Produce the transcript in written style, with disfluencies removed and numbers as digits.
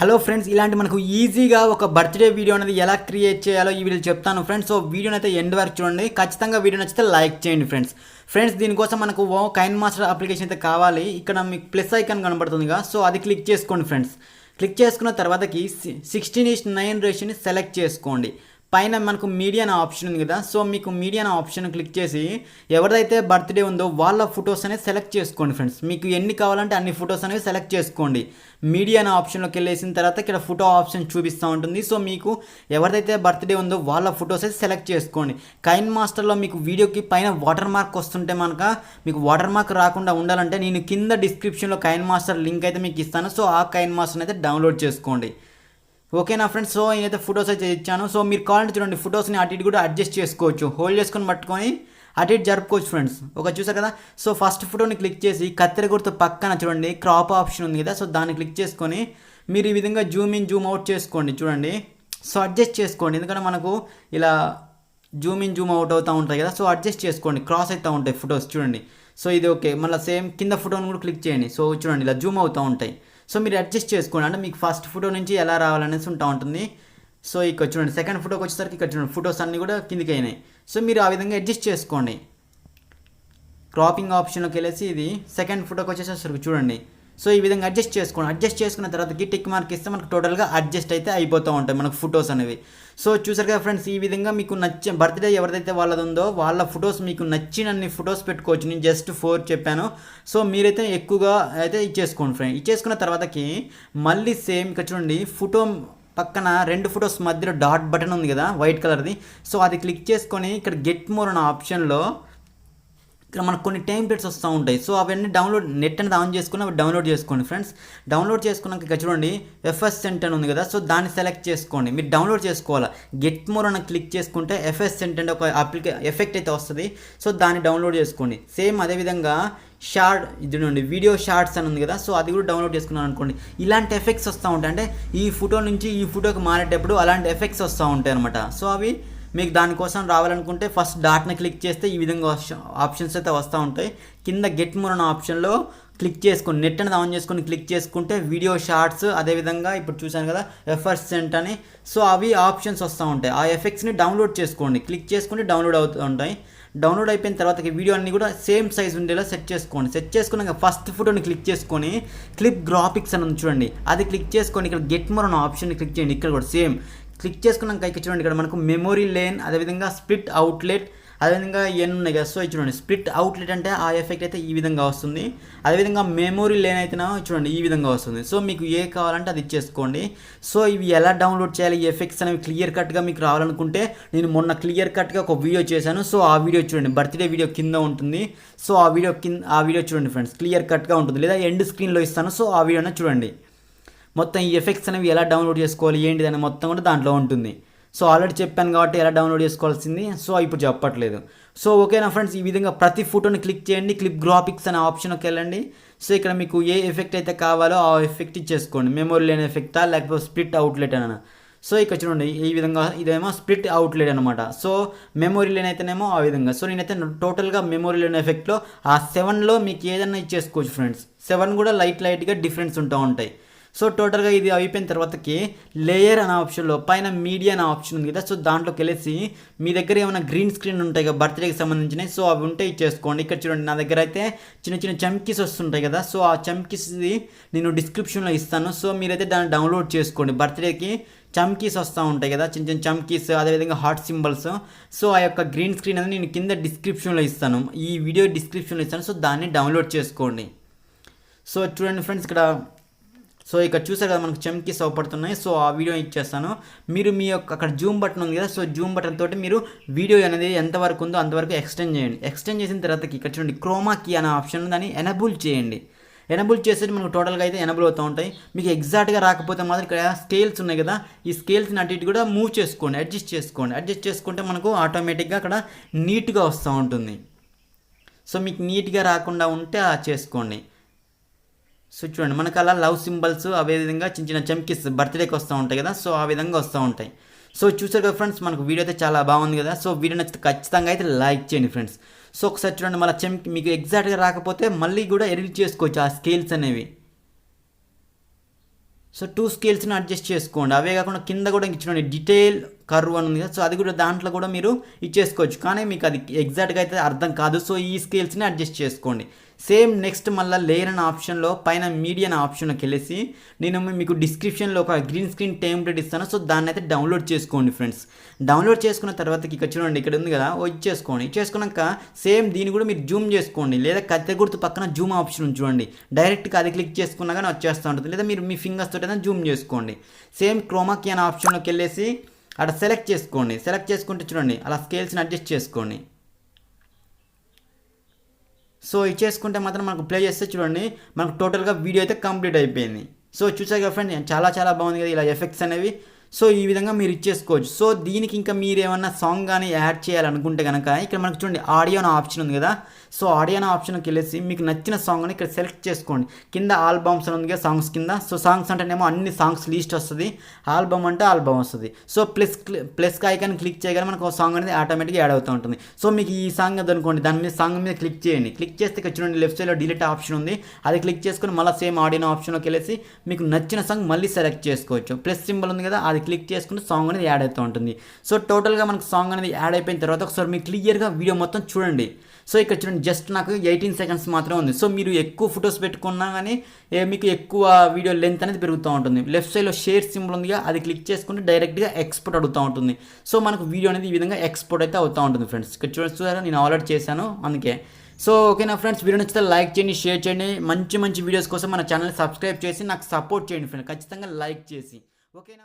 Hello friends, ఇలాంటి మనకు ఈజీగా ఒక బర్త్డే వీడియో అనేది ఎలా క్రియేట్ చేయాలో ఈ వీడియో చెప్తాను ఫ్రెండ్స్. సో వీడియోని అయితే ఎండ్ వరకు చూడండి. ఖచ్చితంగా వీడియో నచ్చితే లైక్ చేయండి ఫ్రెండ్స్. దీనికోసం మనకు కైన్ మాస్టర్ అప్లికేషన్ అయితే కావాలి. ఇక్కడ మీకు ప్లస్ ఐకాన్ కనబడుతుందిగా, సో అది క్లిక్ చేసుకోండి ఫ్రెండ్స్. క్లిక్ చేసుకున్న తర్వాతకి 16:9 రేషియోని సెలెక్ట్ చేసుకోండి. పైన మనకు మీడియా అనే ఆప్షన్ ఉంది కదా, సో మీకు మీడియా అనే ఆప్షన్ క్లిక్ చేసి ఎవరిదైతే బర్త్డే ఉందో వాళ్ళ ఫొటోస్ అనేది సెలెక్ట్ చేసుకోండి ఫ్రెండ్స్. మీకు ఎన్ని కావాలంటే అన్ని ఫొటోస్ అనేవి సెలెక్ట్ చేసుకోండి. మీడియా అనే ఆప్షన్లోకి వెళ్ళేసిన తర్వాత ఇక్కడ ఫోటో ఆప్షన్ చూపిస్తూ ఉంటుంది. సో మీకు ఎవరిదైతే బర్త్డే ఉందో వాళ్ళ ఫొటోస్ అయితే సెలెక్ట్ చేసుకోండి. కైన్ మాస్టర్లో మీకు వీడియోకి పైన వాటర్ మార్క్ వస్తుంటే మీకు వాటర్ మార్క్ రాకుండా ఉండాలంటే నేను కింద డిస్క్రిప్షన్లో కైన్ మాస్టర్ లింక్ అయితే మీకు ఇస్తాను. సో ఆ కైన్ మాస్టర్ని అయితే డౌన్లోడ్ చేసుకోండి. ఓకేనా ఫ్రెండ్స్. సో నేనైతే ఫొటోస్ అయితే ఇచ్చాను. సో మీరు కావాలంటే చూడండి, ఫొటోస్ని అటు ఇటు కూడా అడ్జస్ట్ చేసుకోవచ్చు. హోల్డ్ చేసుకొని పట్టుకొని అటు ఇటు జరుపుకోవచ్చు ఫ్రెండ్స్. చూసారు కదా. సో ఫస్ట్ ఫోటోని క్లిక్ చేసి కత్తెర గుర్తు పక్కన చూడండి క్రాప్ ఆప్షన్ ఉంది కదా, సో దాన్ని క్లిక్ చేసుకొని మీరు ఈ విధంగా జూమ్ ఇన్ జూమ్ అవుట్ చేసుకోండి. చూడండి, సో అడ్జస్ట్ చేసుకోండి, ఎందుకంటే మనకు ఇలా జూమ్ ఇన్ జూమ్ అవుట్ అవుతూ ఉంటాయి కదా, సో అడ్జస్ట్ చేసుకోండి. క్రాస్ అవుతూ ఉంటాయి ఫొటోస్ చూడండి. సో ఇది ఓకే. మళ్ళీ సేమ్ కింద ఫోటోని కూడా క్లిక్ చేయండి. సో చూడండి, ఇలా జూమ్ అవుతూ ఉంటాయి. సో మీరు అడ్జస్ట్ చేసుకోండి, అంటే మీకు ఫస్ట్ ఫోటో నుంచి ఎలా రావాలనేసి ఉంటుంది. సో ఇక్కడ చూడండి, సెకండ్ ఫోటోకి వచ్చేసరికి ఇక్కడ చూడండి ఫొటోస్ అన్నీ కూడా కిందికి అయినాయి. సో మీరు ఆ విధంగా అడ్జస్ట్ చేసుకోండి. క్రాపింగ్ ఆప్షన్లోకి వెళ్ళేసి ఇది సెకండ్ ఫోటోకి వచ్చేసరికి చూడండి. సో ఈ విధంగా అడ్జస్ట్ చేసుకోండి. అడ్జస్ట్ చేసుకున్న తర్వాతకి టిక్ మార్క్ ఇస్తే మనకు టోటల్గా అడ్జస్ట్ అయితే అయిపోతూ ఉంటాయి మనకు ఫొటోస్ అనేవి. సో చూసారు కదా ఫ్రెండ్స్, ఈ విధంగా మీకు బర్త్డే ఎవరిదైతే వాళ్ళది ఉందో వాళ్ళ ఫొటోస్ మీకు నచ్చినన్ని ఫొటోస్ పెట్టుకోవచ్చు. నేను జస్ట్ 4 చెప్పాను. సో మీరైతే ఎక్కువగా అయితే ఇచ్చేసుకోండి ఫ్రెండ్. ఇచ్చేసుకున్న తర్వాతకి మళ్ళీ సేమ్ ఇక్కడ చూడండి, ఫోటో పక్కన 2 ఫొటోస్ మధ్యలో డాట్ బటన్ ఉంది కదా వైట్ కలర్ది. సో అది క్లిక్ చేసుకొని ఇక్కడ గెట్ మోర్ అనే ఆప్షన్లో ఇక్కడ మనకు కొన్ని టెంప్లెట్స్ వస్తూ ఉంటాయి. సో అవన్నీ డౌన్లోడ్ నెట్ అనేది ఆన్ చేసుకుని అవి డౌన్లోడ్ చేసుకోండి ఫ్రెండ్స్. డౌన్లోడ్ చేసుకున్నాక ఇక్కడ చూడండి ఎఫ్ఎస్ సెంట్ అని ఉంది కదా, సో దాన్ని సెలెక్ట్ చేసుకోండి. మీరు డౌన్లోడ్ చేసుకోవాలి. గెట్ మోర్ అని క్లిక్ చేసుకుంటే ఎఫ్ఎస్ సెంట్ అంటే ఒక ఎఫెక్ట్ అయితే వస్తుంది. సో దాన్ని డౌన్లోడ్ చేసుకోండి. సేమ్ అదేవిధంగా ఇది నుండి వీడియో షార్ట్స్ అని ఉంది కదా, సో అది కూడా డౌన్లోడ్ చేసుకున్నాను అనుకోండి. ఇలాంటి ఎఫెక్ట్స్ వస్తూ ఉంటాయి, అంటే ఈ ఫోటో నుంచి ఈ ఫోటోకి మారేటప్పుడు అలాంటి ఎఫెక్ట్స్ వస్తూ ఉంటాయి అనమాట. సో అవి మీకు దానికోసం రావాలనుకుంటే ఫస్ట్ డాట్ని క్లిక్ చేస్తే ఈ విధంగా ఆప్షన్స్ అయితే వస్తూ ఉంటాయి. కింద గెట్ మోర్ అనే ఆప్షన్లో క్లిక్ చేసుకొని నెట్ అనేది ఆన్ చేసుకొని క్లిక్ చేసుకుంటే వీడియో షార్ట్స్, అదేవిధంగా ఇప్పుడు చూసాను కదా ఎఫర్ట్స్ సెంట్ అని, సో అవి ఆప్షన్స్ వస్తూ ఉంటాయి. ఆ ఎఫెక్ట్స్ని డౌన్లోడ్ చేసుకోండి. క్లిక్ చేసుకుంటే డౌన్లోడ్ అవుతూ ఉంటాయి. డౌన్లోడ్ అయిపోయిన తర్వాత వీడియో అన్ని కూడా సేమ్ సైజ్ ఉండేలా సెట్ చేసుకోండి. సెట్ చేసుకున్నాక ఫస్ట్ ఫోటోని క్లిక్ చేసుకొని క్లిప్ గ్రాఫిక్స్ అని చూడండి, అది క్లిక్ చేసుకొని ఇక్కడ గెట్ మోర్ అనే ఆప్షన్ని క్లిక్ చేయండి. ఇక్కడ కూడా సేమ్ క్లిక్ చేసుకున్నాక ఇక్కడ చూడండి, ఇక్కడ మనకు మెమొరీ లేన్, అదేవిధంగా స్ప్లిట్ అవుట్లెట్, అదేవిధంగా ఎన్ ఉన్నాయి కదా. సో చూడండి, స్ప్లిట్ అవుట్లెట్ అంటే ఆ ఎఫెక్ట్ అయితే ఈ విధంగా వస్తుంది. అదేవిధంగా మెమొరీ లేన్ అయితే చూడండి ఈ విధంగా వస్తుంది. సో మీకు ఏ కావాలంటే అది ఇచ్చేసుకోండి. సో ఇవి ఎలా డౌన్లోడ్ చేయాలి, ఈ ఎఫెక్ట్స్ అనేవి క్లియర్ కట్గా మీకు రావాలనుకుంటే నేను మొన్న క్లియర్ కట్గా ఒక వీడియో చేశాను. సో ఆ వీడియో చూడండి, బర్త్డే వీడియో కింద ఉంటుంది. సో ఆ వీడియో చూడండి ఫ్రెండ్స్, క్లియర్ కట్గా ఉంటుంది, లేదా ఎండ్ స్క్రీన్లో ఇస్తాను. సో ఆ వీడియోనే చూడండి. మొత్తం ఈ ఎఫెక్ట్స్ అనేవి ఎలా డౌన్లోడ్ చేసుకోవాలి ఏంటిది అని మొత్తం కూడా దాంట్లో ఉంటుంది. సో ఆల్రెడీ చెప్పాను కాబట్టి ఎలా డౌన్లోడ్ చేసుకోవాల్సింది, సో ఇప్పుడు చెప్పట్లేదు. సో ఓకేనా ఫ్రెండ్స్, ఈ విధంగా ప్రతి ఫోటోని క్లిక్ చేయండి. క్లిప్ గ్రాఫిక్స్ అనే ఆప్షన్కి వెళ్ళండి. సో ఇక్కడ మీకు ఏ ఎఫెక్ట్ అయితే కావాలో ఆ ఎఫెక్ట్ ఇచ్చేసుకోండి. మెమొరీ లేని ఎఫెక్టా లేకపోతే స్ప్లిట్ అవుట్లెట్ అని. సో ఇక్కడ చూడండి ఈ విధంగా, ఇదేమో స్ప్లిట్ అవుట్లెట్ అనమాట. సో మెమొరీ లేని అయితేనేమో ఆ విధంగా. సో నేనైతే టోటల్గా మెమొరీ లేని ఎఫెక్ట్లో ఆ 7లో మీకు ఏదైనా ఇచ్చేసుకోవచ్చు ఫ్రెండ్స్. 7 కూడా లైట్గా డిఫరెన్స్ ఉంటూ ఉంటాయి. సో టోటల్గా ఇది అయిపోయిన తర్వాతకి లేయర్ అనే ఆప్షన్లో పైన మీడియా అనే ఆప్షన్ ఉంది కదా, సో దాంట్లోకి వెళ్ళేసి మీ దగ్గర ఏమైనా గ్రీన్ స్క్రీన్ ఉంటాయి కదా బర్త్డేకి సంబంధించినవి, సో అవి ఉంటే ఇచ్చేసుకోండి. ఇక్కడ చూడండి, నా దగ్గర అయితే చిన్న చమ్కీస్ వస్తుంటాయి కదా, సో ఆ చమ్కీస్ది నేను డిస్క్రిప్షన్లో ఇస్తాను. సో మీరైతే దాన్ని డౌన్లోడ్ చేసుకోండి. బర్త్డేకి చమ్కీస్ వస్తూ ఉంటాయి కదా, చిన్న చమ్కీస్, అదేవిధంగా హార్ట్ సింబల్స్. సో ఆ యొక్క గ్రీన్ స్క్రీన్ అనేది నేను కింద డిస్క్రిప్షన్లో ఇస్తాను, ఈ వీడియో డిస్క్రిప్షన్లో ఇస్తాను. సో దాన్ని డౌన్లోడ్ చేసుకోండి. సో చూడండి ఫ్రెండ్స్, ఇక్కడ చూసారు కదా మనకు చమ్కీస్ అవపడుతున్నాయి. సో ఆ వీడియో ఇచ్చేస్తాను. మీరు మీ యొక్క అక్కడ జూమ్ బటన్ ఉంది కదా, సో జూమ్ బటన్ తోటి మీరు వీడియో అనేది ఎంతవరకు ఉందో అంతవరకు ఎక్స్టెండ్ చేయండి. ఎక్స్టెండ్ చేసిన తర్వాతకి ఇక్కడ చూడండి క్రోమా కీ అనే ఆప్షన్ దాన్ని ఎనబుల్ చేయండి. ఎనబుల్ చేసేది మనకు టోటల్గా అయితే ఎనబుల్ అవుతూ ఉంటాయి. మీకు ఎగ్జాక్ట్గా రాకపోతే మాత్రం ఇక్కడ స్కేల్స్ ఉన్నాయి కదా, ఈ స్కేల్స్ని అటు ఇటు కూడా మూవ్ చేసుకోండి, అడ్జస్ట్ చేసుకోండి. అడ్జస్ట్ చేసుకుంటే మనకు ఆటోమేటిక్గా అక్కడ నీట్గా వస్తూ ఉంటుంది. సో మీకు నీట్గా రాకుండా ఉంటే అలా చేసుకోండి. సో చూడండి, మనకు అలా లవ్ సింబల్స్, అదేవిధంగా చిన్న చమ్కీస్ బర్త్డేకి వస్తూ ఉంటాయి కదా, సో ఆ విధంగా వస్తూ ఉంటాయి. సో చూసారు కదా ఫ్రెండ్స్, మనకు వీడియో అయితే చాలా బాగుంది కదా. సో వీడియో నచ్చితే ఖచ్చితంగా అయితే లైక్ చేయండి ఫ్రెండ్స్. సో ఒకసారి చూడండి, మళ్ళీ మీకు ఎగ్జాక్ట్గా రాకపోతే మళ్ళీ కూడా ఎడిట్ చేసుకోవచ్చు ఆ స్కేల్స్ అనేవి. సో 2 స్కేల్స్ని అడ్జస్ట్ చేసుకోండి. అవే కాకుండా కింద కూడా ఇచ్చిన డీటెయిల్ కర్వ్ అని ఉంది కదా, సో అది కూడా దాంట్లో కూడా మీరు ఇచ్చేసుకోవచ్చు. కానీ మీకు అది ఎగ్జాక్ట్గా అయితే అర్థం కాదు. సో ఈ స్కేల్స్ని అడ్జస్ట్ చేసుకోండి. సేమ్ నెక్స్ట్ మళ్ళీ లేయర్ అనే ఆప్షన్లో పైన మీడియా అనే ఆప్షన్లోకి వెళ్ళేసి నేను మీకు డిస్క్రిప్షన్లో ఒక గ్రీన్ స్క్రీన్ టెంప్లెట్ ఇస్తాను. సో దాన్ని అయితే డౌన్లోడ్ చేసుకోండి ఫ్రెండ్స్. డౌన్లోడ్ చేసుకున్న తర్వాత ఇక్కడ చూడండి, ఇక్కడ ఉంది కదా, ఇచ్చేసుకోండి. ఇచ్చేసుకున్నాక సేమ్ దీన్ని కూడా మీరు జూమ్ చేసుకోండి, లేదా కత్తె గుర్తు పక్కన జూమ్ ఆప్షన్ ఉంది చూడండి, డైరెక్ట్గా అది క్లిక్ చేసుకున్నా కానీ వచ్చేస్తూ ఉంటుంది. లేదా మీరు మీ ఫింగర్స్ తోటి జూమ్ చేసుకోండి. సేమ్ క్రోమాకీ అనే ఆప్షన్లోకి వెళ్ళేసి అక్కడ సెలెక్ట్ చేసుకోండి. సెలెక్ట్ చేసుకుంటే చూడండి అలా స్కేల్స్ని అడ్జస్ట్ చేసుకోండి. సో ఇచ్చేసుకుంటే మాత్రం మనకు ప్లే చేస్తే చూడండి మనకు టోటల్గా వీడియో అయితే కంప్లీట్ అయిపోయింది. సో చూసారు కదా ఫ్రెండ్, చాలా బాగుంది కదా ఇలా ఎఫెక్ట్స్ అనేవి. సో ఈ విధంగా మీరు ఇచ్చేసుకోవచ్చు. సో దీనికి ఇంకా మీరు ఏమన్నా సాంగ్ కానీ యాడ్ చేయాలనుకుంటే కనుక ఇక్కడ మనకు చూడండి ఆడియో అనే ఆప్షన్ ఉంది కదా, సో ఆడియో అనే ఆప్షన్కి వెళ్ళేసి మీకు నచ్చిన సాంగ్ అని ఇక్కడ సెలెక్ట్ చేసుకోండి. కింద ఆల్బమ్స్ అని ఉంది కదా, సాంగ్స్ కింద. సో సాంగ్స్ అంటేనేమో అన్ని సాంగ్స్ లిస్ట్ వస్తుంది, ఆల్బమ్ అంటే ఆల్బమ్ వస్తుంది. సో ప్లస్ ఐకాన్ క్లిక్ చేయగానే మనకు ఒక సాంగ్ అనేది ఆటోమేటిక్గా యాడ్ అవుతూ ఉంటుంది. సో మీకు ఈ సాంగ్ అనుకోండి, దాని మీద సాంగ్ మీద క్లిక్ చేయండి. క్లిక్ చేస్తే ఇక్కడ చూడండి లెఫ్ట్ సైడ్లో డిలీట్ ఆప్షన్ ఉంది, అది క్లిక్ చేసుకుని మళ్ళీ సేమ్ ఆడియో ఆప్షన్లోకి వెళ్ళేసి మీకు నచ్చిన సాంగ్ మళ్ళీ సెలెక్ట్ చేసుకోవచ్చు. ప్లస్ సింబల్ ఉంది కదా, అది క్లిక్ చేసుకుంటే సాంగ్ అనేది యాడ్ అవుతూ ఉంటుంది. సో టోటల్గా మనకు సాంగ్ అనేది యాడ్ అయిపోయిన తర్వాత ఒకసారి మీరు క్లియర్గా వీడియో మొత్తం చూడండి. సో ఇక్కడ చూడండి జస్ట్ నాకు 18 సెకండ్స్ మాత్రమే ఉంది. సో మీరు ఎక్కువ ఫొటోస్ పెట్టుకున్నా కానీ మీకు ఎక్కువ వీడియో లెంత్ అనేది పెరుగుతూ ఉంటుంది. లెఫ్ట్ సైడ్లో షేర్ సింబల్ ఉందిగా, అది క్లిక్ చేసుకుంటే డైరెక్ట్గా ఎక్స్పోర్ట్ అడుగుతూ ఉంటుంది. సో మనకు వీడియో అనేది ఈ విధంగా ఎక్స్పోర్ట్ అయితే అవుతూ ఉంటుంది ఫ్రెండ్స్. ఇక్కడ చూసారా, నేను ఆల్రెడీ చేశాను అందుకే. సో ఓకేనా ఫ్రెండ్స్, వీడియో నచ్చితే లైక్ చేయండి, షేర్ చేయండి. మంచి వీడియోస్ కోసం మన ఛానల్ని సబ్స్క్రైబ్ చేసి నాకు సపోర్ట్ చేయండి ఫ్రెండ్స్, ఖచ్చితంగా లైక్ చేసి. ఓకేనా.